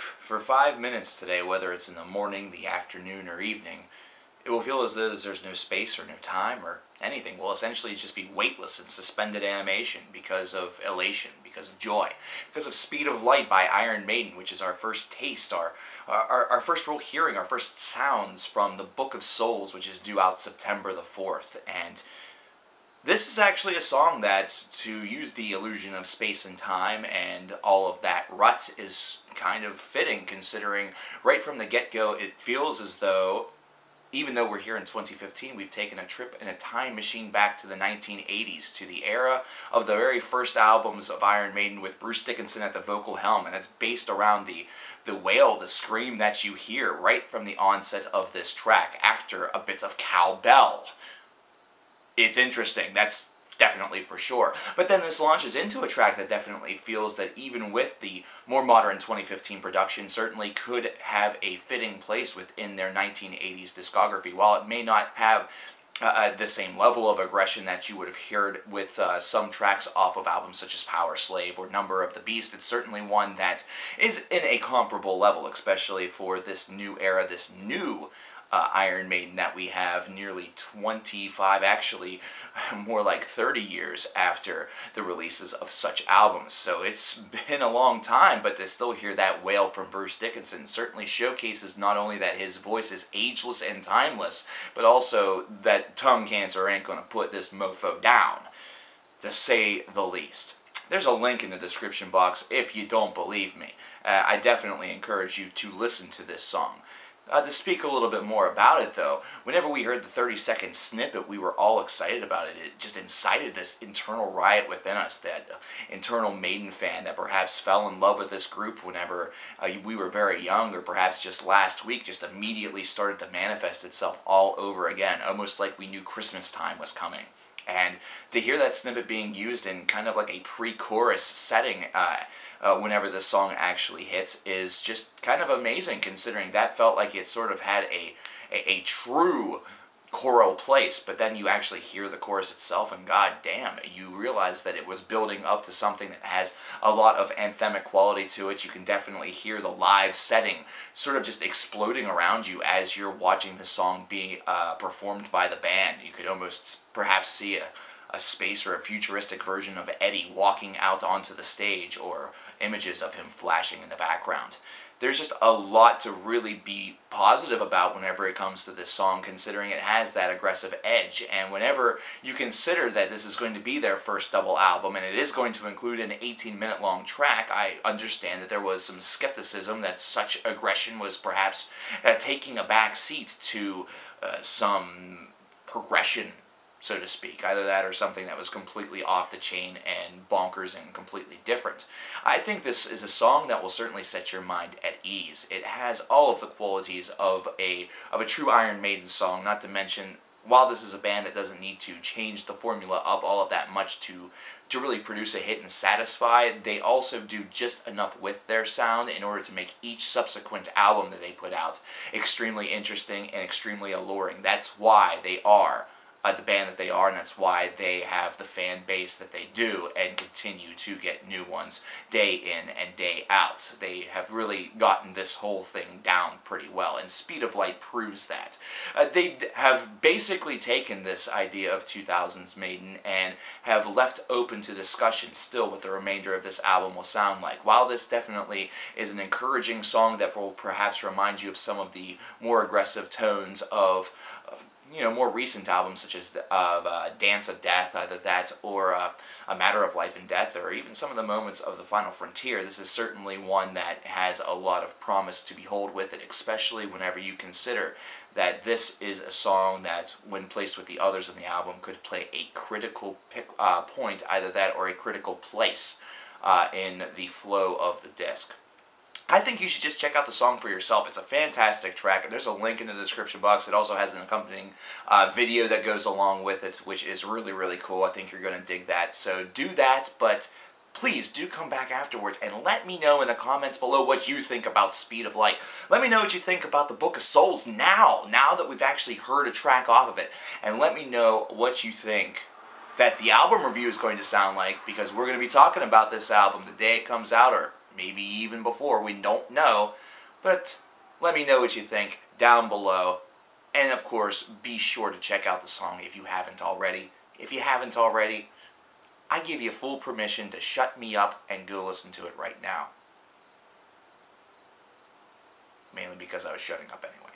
For 5 minutes today, whether it's in the morning, the afternoon, or evening, it will feel as though there's no space or no time or anything. Will essentially just be weightless and suspended animation because of elation, because of joy, because of Speed of Light by Iron Maiden, which is our first taste, our first real hearing, our first sounds from the Book of Souls, which is due out September the 4th. And this is actually a song that, to use the illusion of space and time and all of that rut, is kind of fitting, considering right from the get-go it feels as though, even though we're here in 2015, we've taken a trip in a time machine back to the 1980s, to the era of the very first albums of Iron Maiden with Bruce Dickinson at the vocal helm, and it's based around the wail, the scream that you hear right from the onset of this track after a bit of cowbell. It's interesting, that's definitely for sure. But then this launches into a track that definitely feels that even with the more modern 2015 production, certainly could have a fitting place within their 1980s discography. While it may not have the same level of aggression that you would have heard with some tracks off of albums such as Power Slave or Number of the Beast, it's certainly one that is in a comparable level, especially for this new era, this new Iron Maiden that we have nearly 25, actually more like 30 years after the releases of such albums. So it's been a long time, but to still hear that wail from Bruce Dickinson certainly showcases not only that his voice is ageless and timeless, but also that tongue cancer ain't gonna put this mofo down, to say the least. There's a link in the description box if you don't believe me. I definitely encourage you to listen to this song. To speak a little bit more about it, though, whenever we heard the 30-second snippet, we were all excited about it. It just incited this internal riot within us, that internal Maiden fan that perhaps fell in love with this group whenever we were very young, or perhaps just last week just immediately started to manifest itself all over again, almost like we knew Christmas time was coming. And to hear that snippet being used in kind of like a pre-chorus setting whenever this song actually hits is just kind of amazing, considering that felt like it sort of had a true choral place, but then you actually hear the chorus itself and god damn, you realize that it was building up to something that has a lot of anthemic quality to it. You can definitely hear the live setting sort of just exploding around you as you're watching the song being performed by the band. You could almost perhaps see a space or a futuristic version of Eddie walking out onto the stage, or images of him flashing in the background. There's just a lot to really be positive about whenever it comes to this song, considering it has that aggressive edge. And whenever you consider that this is going to be their first double album, and it is going to include an 18-minute long track, I understand that there was some skepticism that such aggression was perhaps taking a back seat to some progression, so to speak. Either that or something that was completely off the chain and bonkers and completely different. I think this is a song that will certainly set your mind at ease. It has all of the qualities of a true Iron Maiden song, not to mention, while this is a band that doesn't need to change the formula up all of that much to really produce a hit and satisfy, they also do just enough with their sound in order to make each subsequent album that they put out extremely interesting and extremely alluring. That's why they are the band that they are, and that's why they have the fan base that they do and continue to get new ones day in and day out. They have really gotten this whole thing down pretty well, and Speed of Light proves that. They have basically taken this idea of 2000s Maiden and have left open to discussion still what the remainder of this album will sound like. While this definitely is an encouraging song that will perhaps remind you of some of the more aggressive tones of more recent albums such as Dance of Death, either that or A Matter of Life and Death, or even some of the moments of The Final Frontier, this is certainly one that has a lot of promise to behold with it, especially whenever you consider that this is a song that, when placed with the others in the album, could play a critical point, either that or a critical place in the flow of the disc. I think you should just check out the song for yourself. It's a fantastic track. There's a link in the description box. It also has an accompanying video that goes along with it, which is really, really cool. I think you're going to dig that. So do that, but please do come back afterwards and let me know in the comments below what you think about Speed of Light. Let me know what you think about the Book of Souls now that we've actually heard a track off of it. And let me know what you think that the album review is going to sound like, because we're going to be talking about this album the day it comes out, or maybe even before, we don't know. But let me know what you think down below. And of course, be sure to check out the song if you haven't already. If you haven't already, I give you full permission to shut me up and go listen to it right now. Mainly because I was shutting up anyway.